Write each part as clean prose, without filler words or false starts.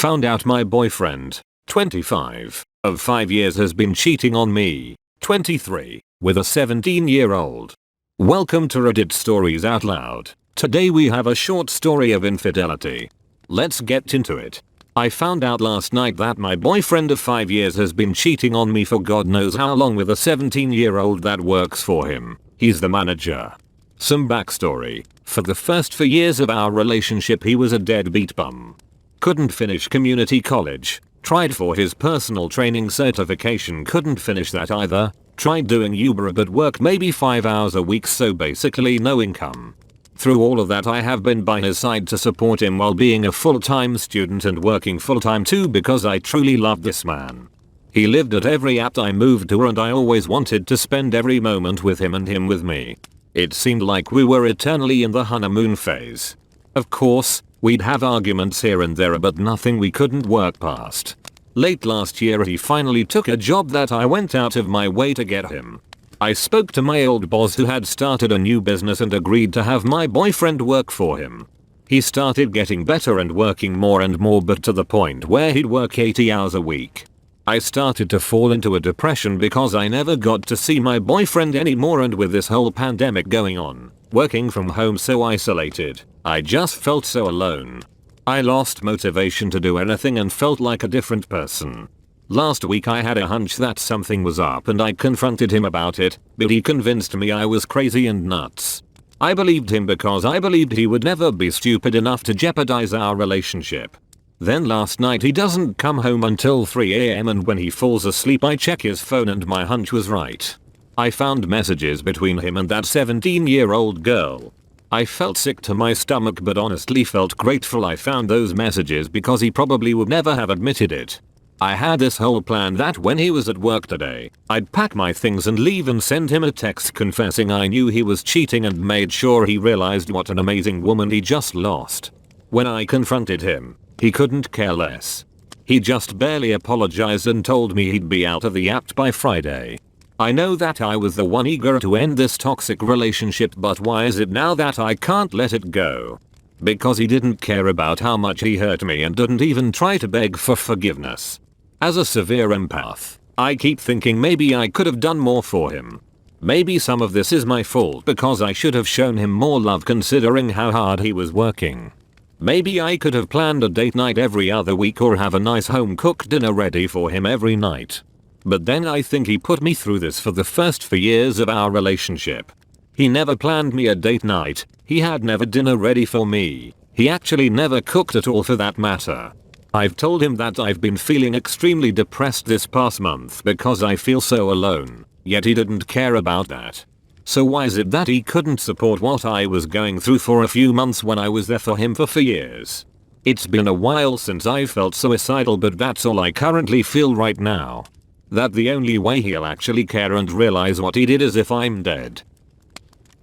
Found out my boyfriend, 25, of 5 years has been cheating on me, 23, with a 17-year-old. Welcome to Reddit Stories Out Loud. Today we have a short story of infidelity. Let's get into it. I found out last night that my boyfriend of 5 years has been cheating on me for God knows how long with a 17-year-old that works for him. He's the manager. Some backstory. For the first 4 years of our relationship he was a deadbeat bum. Couldn't finish community college. Tried for his personal training certification, couldn't finish that either. Tried doing Uber but worked maybe 5 hours a week, so basically no income. Through all of that I have been by his side to support him while being a full-time student and working full-time too, because I truly loved this man. He lived at every app I moved to and I always wanted to spend every moment with him and him with me. It seemed like we were eternally in the honeymoon phase. Of course, we'd have arguments here and there but nothing we couldn't work past. Late last year he finally took a job that I went out of my way to get him. I spoke to my old boss who had started a new business and agreed to have my boyfriend work for him. He started getting better and working more and more, but to the point where he'd work 80 hours a week. I started to fall into a depression because I never got to see my boyfriend anymore, and with this whole pandemic going on, working from home so isolated, I just felt so alone. I lost motivation to do anything and felt like a different person. Last week I had a hunch that something was up and I confronted him about it, but he convinced me I was crazy and nuts. I believed him because I believed he would never be stupid enough to jeopardize our relationship. Then last night he doesn't come home until 3 AM, and when he falls asleep I check his phone and my hunch was right. I found messages between him and that 17-year-old girl. I felt sick to my stomach but honestly felt grateful I found those messages because he probably would never have admitted it. I had this whole plan that when he was at work today, I'd pack my things and leave and send him a text confessing I knew he was cheating and made sure he realized what an amazing woman he just lost. When I confronted him, he couldn't care less. He just barely apologized and told me he'd be out of the app by Friday. I know that I was the one eager to end this toxic relationship, but why is it now that I can't let it go? Because he didn't care about how much he hurt me and didn't even try to beg for forgiveness. As a severe empath, I keep thinking maybe I could have done more for him. Maybe some of this is my fault because I should have shown him more love considering how hard he was working. Maybe I could have planned a date night every other week or have a nice home cooked dinner ready for him every night. But then I think he put me through this for the first 4 years of our relationship. He never planned me a date night, he had never dinner ready for me, he actually never cooked at all for that matter. I've told him that I've been feeling extremely depressed this past month because I feel so alone, yet he didn't care about that. So why is it that he couldn't support what I was going through for a few months when I was there for him for 4 years? It's been a while since I felt suicidal, but that's all I currently feel right now. That the only way he'll actually care and realize what he did is if I'm dead.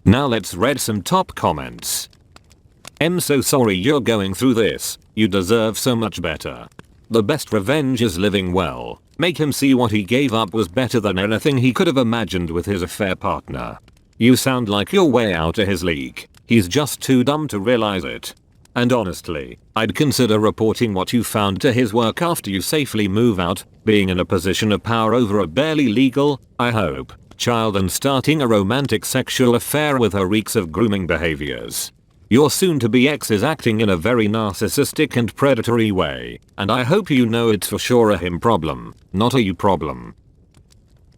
Now let's read some top comments. I'm so sorry you're going through this, you deserve so much better. The best revenge is living well. Make him see what he gave up was better than anything he could have imagined with his affair partner. You sound like you're way out of his league. He's just too dumb to realize it. And honestly, I'd consider reporting what you found to his work after you safely move out, being in a position of power over a barely legal, I hope, child and starting a romantic sexual affair with her reeks of grooming behaviors. Your soon-to-be ex is acting in a very narcissistic and predatory way, and I hope you know it's for sure a him problem, not a you problem.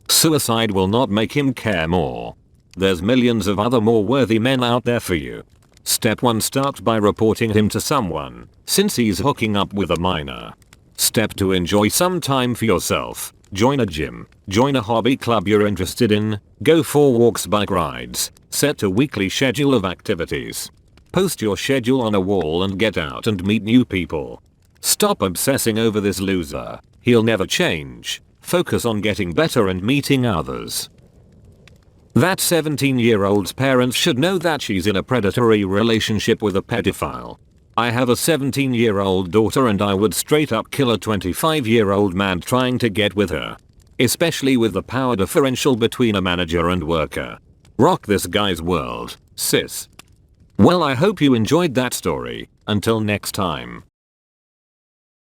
Suicide will not make him care more. There's millions of other more worthy men out there for you. Step 1. Start by reporting him to someone, since he's hooking up with a minor. Step 2. Enjoy some time for yourself. Join a gym, join a hobby club you're interested in, go for walks, bike rides, set a weekly schedule of activities. Post your schedule on a wall and get out and meet new people. Stop obsessing over this loser. He'll never change. Focus on getting better and meeting others. That 17-year-old's parents should know that she's in a predatory relationship with a pedophile. I have a 17-year-old daughter and I would straight up kill a 25-year-old man trying to get with her. Especially with the power differential between a manager and worker. Rock this guy's world, sis. Well, I hope you enjoyed that story. Until next time.